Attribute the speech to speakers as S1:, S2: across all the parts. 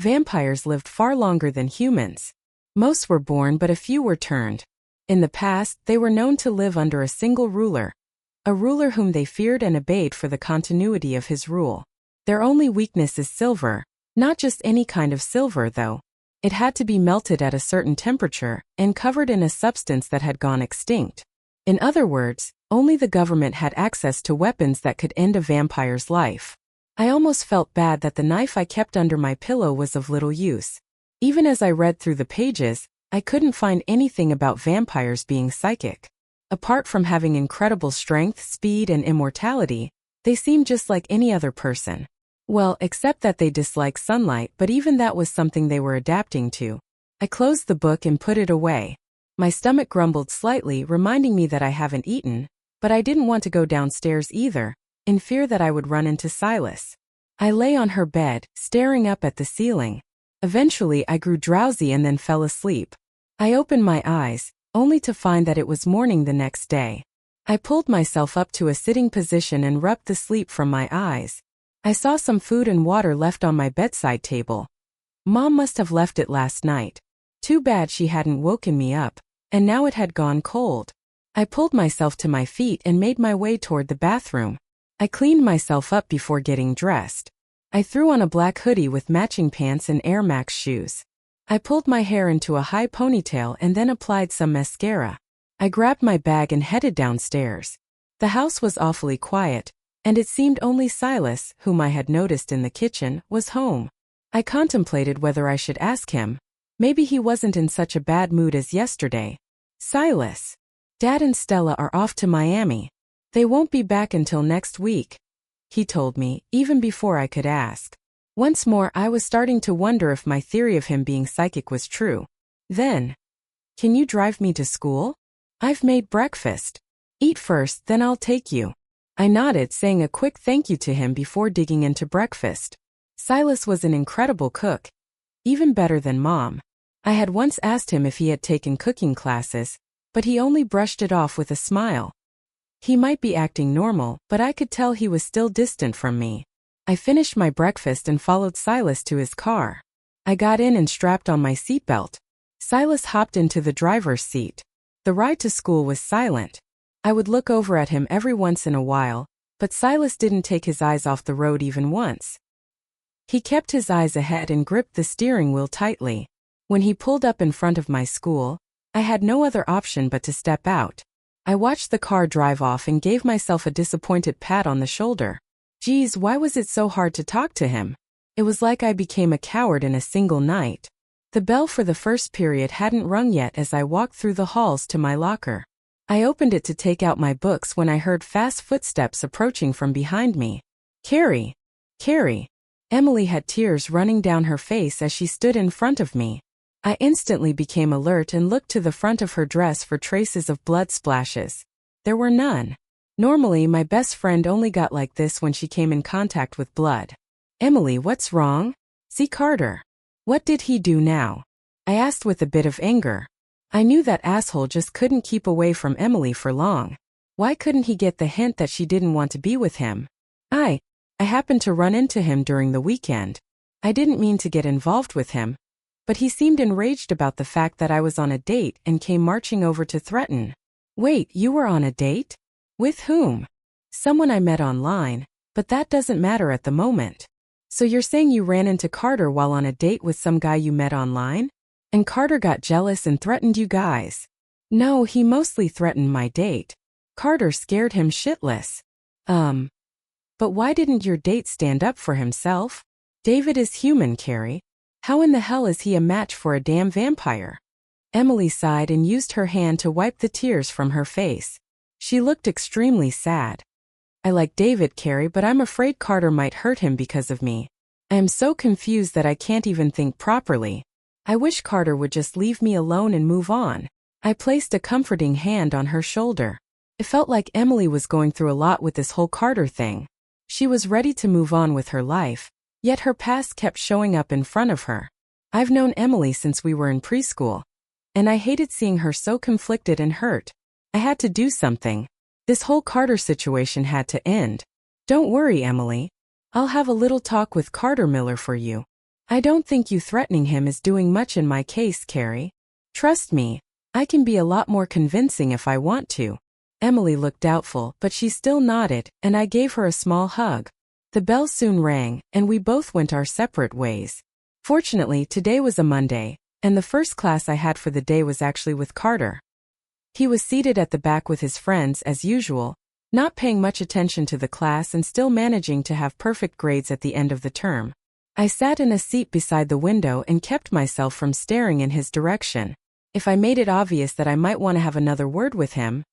S1: Vampires lived far longer than humans. Most were born, but a few were turned. In the past, they were known to live under a single ruler, a ruler whom they feared and obeyed for the continuity of his rule. Their only weakness is silver, not just any kind of silver though. It had to be melted at a certain temperature and covered in a substance that had gone extinct. In other words, only the government had access to weapons that could end a vampire's life. I almost felt bad that the knife I kept under my pillow was of little use. Even as I read through the pages, I couldn't find anything about vampires being psychic. Apart from having incredible strength, speed, and immortality, they seemed just like any other person. Well, except that they dislike sunlight, but even that was something they were adapting to. I closed the book and put it away. My stomach grumbled slightly, reminding me that I haven't eaten, but I didn't want to go downstairs either, in fear that I would run into Silas. I lay on her bed, staring up at the ceiling. Eventually, I grew drowsy and then fell asleep. I opened my eyes, only to find that it was morning the next day. I pulled myself up to a sitting position and rubbed the sleep from my eyes. I saw some food and water left on my bedside table. Mom must have left it last night. Too bad she hadn't woken me up, and now it had gone cold. I pulled myself to my feet and made my way toward the bathroom. I cleaned myself up before getting dressed. I threw on a black hoodie with matching pants and Air Max shoes. I pulled my hair into a high ponytail and then applied some mascara. I grabbed my bag and headed downstairs. The house was awfully quiet, and it seemed only Silas, whom I had noticed in the kitchen, was home. I contemplated whether I should ask him. Maybe he wasn't in such a bad mood as yesterday. Silas. Dad and Stella are off to Miami. They won't be back until next week, he told me, even before I could ask. Once more, I was starting to wonder if my theory of him being psychic was true. Then, can you drive me to school? I've made breakfast. Eat first, then I'll take you. I nodded, saying a quick thank you to him before digging into breakfast. Silas was an incredible cook. Even better than Mom. I had once asked him if he had taken cooking classes, but he only brushed it off with a smile. He might be acting normal, but I could tell he was still distant from me. I finished my breakfast and followed Silas to his car. I got in and strapped on my seatbelt. Silas hopped into the driver's seat. The ride to school was silent. I would look over at him every once in a while, but Silas didn't take his eyes off the road even once. He kept his eyes ahead and gripped the steering wheel tightly. When he pulled up in front of my school, I had no other option but to step out. I watched the car drive off and gave myself a disappointed pat on the shoulder. Geez, why was it so hard to talk to him? It was like I became a coward in a single night. The bell for the first period hadn't rung yet as I walked through the halls to my locker. I opened it to take out my books when I heard fast footsteps approaching from behind me. Carrie! Carrie! Emily had tears running down her face as she stood in front of me. I instantly became alert and looked to the front of her dress for traces of blood splashes. There were none. Normally, my best friend only got like this when she came in contact with blood. Emily, what's wrong? See Carter. What did he do now? I asked with a bit of anger. I knew that asshole just couldn't keep away from Emily for long. Why couldn't he get the hint that she didn't want to be with him? I happened to run into him during the weekend. I didn't mean to get involved with him, but he seemed enraged about the fact that I was on a date and came marching over to threaten. Wait, you were on a date? With whom? Someone I met online, but that doesn't matter at the moment. So you're saying you ran into Carter while on a date with some guy you met online? And Carter got jealous and threatened you guys? No, he mostly threatened my date. Carter scared him shitless. But why didn't your date stand up for himself? David is human, Carrie. How in the hell is he a match for a damn vampire? Emily sighed and used her hand to wipe the tears from her face. She looked extremely sad. I like David, Carrie, but I'm afraid Carter might hurt him because of me. I am so confused that I can't even think properly. I wish Carter would just leave me alone and move on. I placed a comforting hand on her shoulder. It felt like Emily was going through a lot with this whole Carter thing. She was ready to move on with her life, yet her past kept showing up in front of her. I've known Emily since we were in preschool, and I hated seeing her so conflicted and hurt. I had to do something. This whole Carter situation had to end. Don't worry, Emily. I'll have a little talk with Carter Miller for you. I don't think you threatening him is doing much in my case, Carrie. Trust me, I can be a lot more convincing if I want to. Emily looked doubtful, but she still nodded, and I gave her a small hug. The bell soon rang, and we both went our separate ways. Fortunately, today was a Monday, and the first class I had for the day was actually with Carter. He was seated at the back with his friends as usual, not paying much attention to the class and still managing to have perfect grades at the end of the term. I sat in a seat beside the window and kept myself from staring in his direction. If I made it obvious that I might want to have another word with him,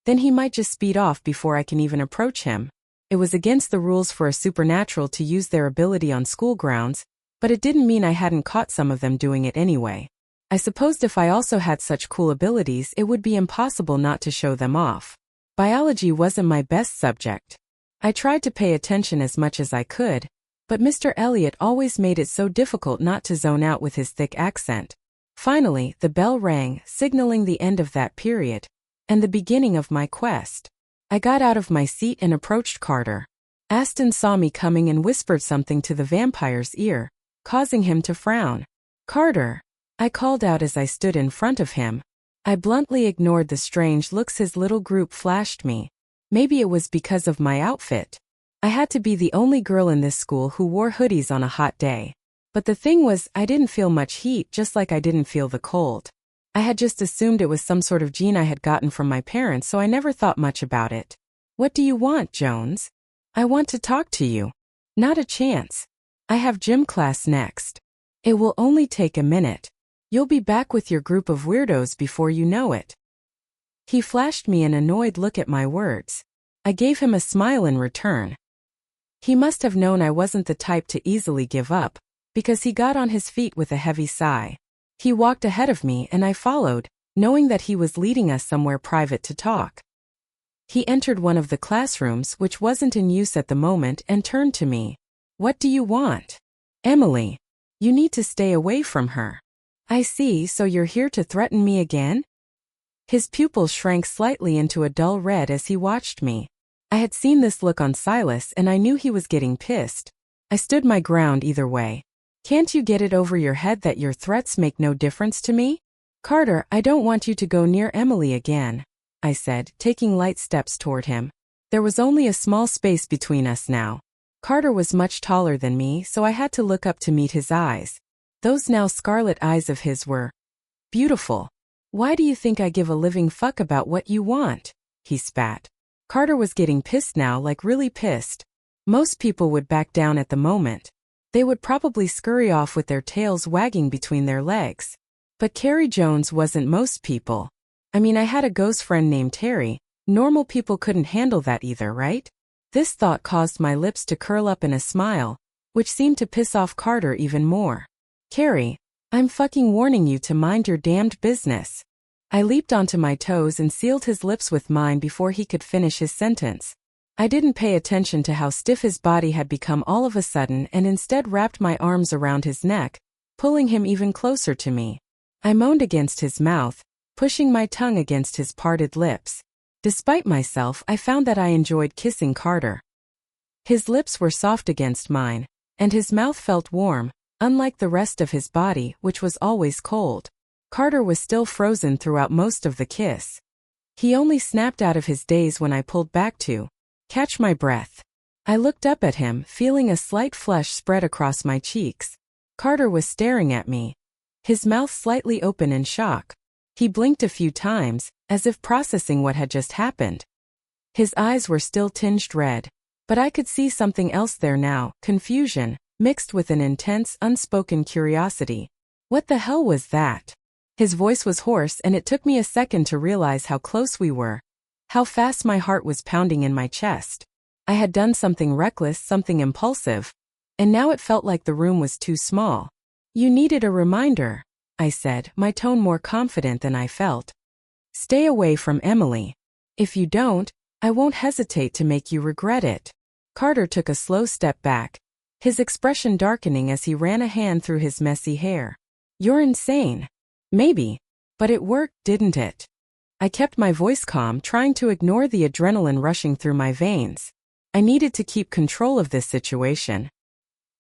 S1: then he might just speed off before I can even approach him. It was against the rules for a supernatural to use their ability on school grounds, but it didn't mean I hadn't caught some of them doing it anyway. I supposed if I also had such cool abilities it would be impossible not to show them off. Biology wasn't my best subject. I tried to pay attention as much as I could, but Mr. Elliot always made it so difficult not to zone out with his thick accent. Finally, the bell rang, signaling the end of that period, and the beginning of my quest. I got out of my seat and approached Carter. Aston saw me coming and whispered something to the vampire's ear, causing him to frown. "Carter," I called out as I stood in front of him. I bluntly ignored the strange looks his little group flashed me. Maybe it was because of my outfit. I had to be the only girl in this school who wore hoodies on a hot day. But the thing was, I didn't feel much heat, just like I didn't feel the cold. I had just assumed it was some sort of gene I had gotten from my parents, so I never thought much about it. "What do you want, Jones?" "I want to talk to you." "Not a chance. I have gym class next. It will only take a minute. You'll be back with your group of weirdos before you know it." He flashed me an annoyed look at my words. I gave him a smile in return. He must have known I wasn't the type to easily give up, because he got on his feet with a heavy sigh. He walked ahead of me and I followed, knowing that he was leading us somewhere private to talk. He entered one of the classrooms, which wasn't in use at the moment, and turned to me. "What do you want?" "Emily. You need to stay away from her." "I see, so you're here to threaten me again?" His pupils shrank slightly into a dull red as he watched me. I had seen this look on Silas and I knew he was getting pissed. I stood my ground either way. "Can't you get it over your head that your threats make no difference to me?" "Carter, I don't want you to go near Emily again," I said, taking light steps toward him. There was only a small space between us now. Carter was much taller than me, so I had to look up to meet his eyes. Those now scarlet eyes of his were beautiful. "Why do you think I give a living fuck about what you want?" he spat. Carter was getting pissed now, like really pissed. Most people would back down at the moment. They would probably scurry off with their tails wagging between their legs. But Carrie Jones wasn't most people. I mean, I had a ghost friend named Terry. Normal people couldn't handle that either, right? This thought caused my lips to curl up in a smile, which seemed to piss off Carter even more. "Carrie, I'm fucking warning you to mind your damned business." I leaped onto my toes and sealed his lips with mine before he could finish his sentence. I didn't pay attention to how stiff his body had become all of a sudden and instead wrapped my arms around his neck, pulling him even closer to me. I moaned against his mouth, pushing my tongue against his parted lips. Despite myself, I found that I enjoyed kissing Carter. His lips were soft against mine, and his mouth felt warm, unlike the rest of his body, which was always cold. Carter was still frozen throughout most of the kiss. He only snapped out of his daze when I pulled back to catch my breath. I looked up at him, feeling a slight flush spread across my cheeks. Carter was staring at me, his mouth slightly open in shock. He blinked a few times, as if processing what had just happened. His eyes were still tinged red, but I could see something else there now, confusion, mixed with an intense, unspoken curiosity. What the hell was that? His voice was hoarse and it took me a second to realize how close we were, how fast my heart was pounding in my chest. I had done something reckless, something impulsive, and now it felt like the room was too small. "You needed a reminder," I said, my tone more confident than I felt. "Stay away from Emily. If you don't, I won't hesitate to make you regret it." Carter took a slow step back, his expression darkening as he ran a hand through his messy hair. "You're insane." "Maybe. But it worked, didn't it?" I kept my voice calm, trying to ignore the adrenaline rushing through my veins. I needed to keep control of this situation.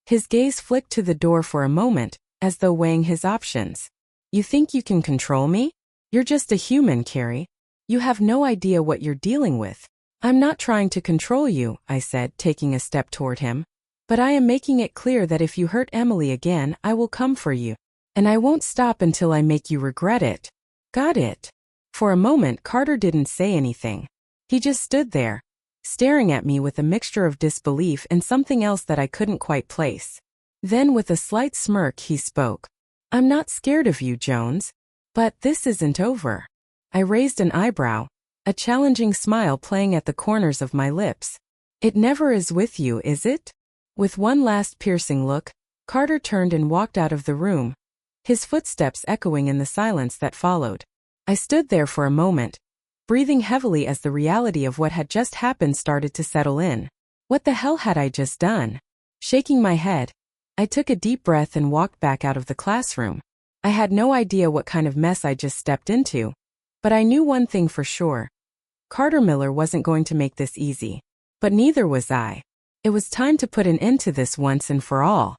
S1: His gaze flicked to the door for a moment, as though weighing his options. You think you can control me? You're just a human, Carrie. You have no idea what you're dealing with. I'm not trying to control you, I said, taking a step toward him. But I am making it clear that if you hurt Emily again, I will come for you. And I won't stop until I make you regret it. Got it? For a moment, Carter didn't say anything. He just stood there, staring at me with a mixture of disbelief and something else that I couldn't quite place. Then with a slight smirk he spoke. I'm not scared of you, Jones. But this isn't over. I raised an eyebrow, a challenging smile playing at the corners of my lips. It never is with you, is it? With one last piercing look, Carter turned and walked out of the room, his footsteps echoing in the silence that followed. I stood there for a moment, breathing heavily as the reality of what had just happened started to settle in. What the hell had I just done? Shaking my head, I took a deep breath and walked back out of the classroom. I had no idea what kind of mess I just stepped into, but I knew one thing for sure. Carter Miller wasn't going to make this easy. But neither was I. It was time to put an end to this once and for all.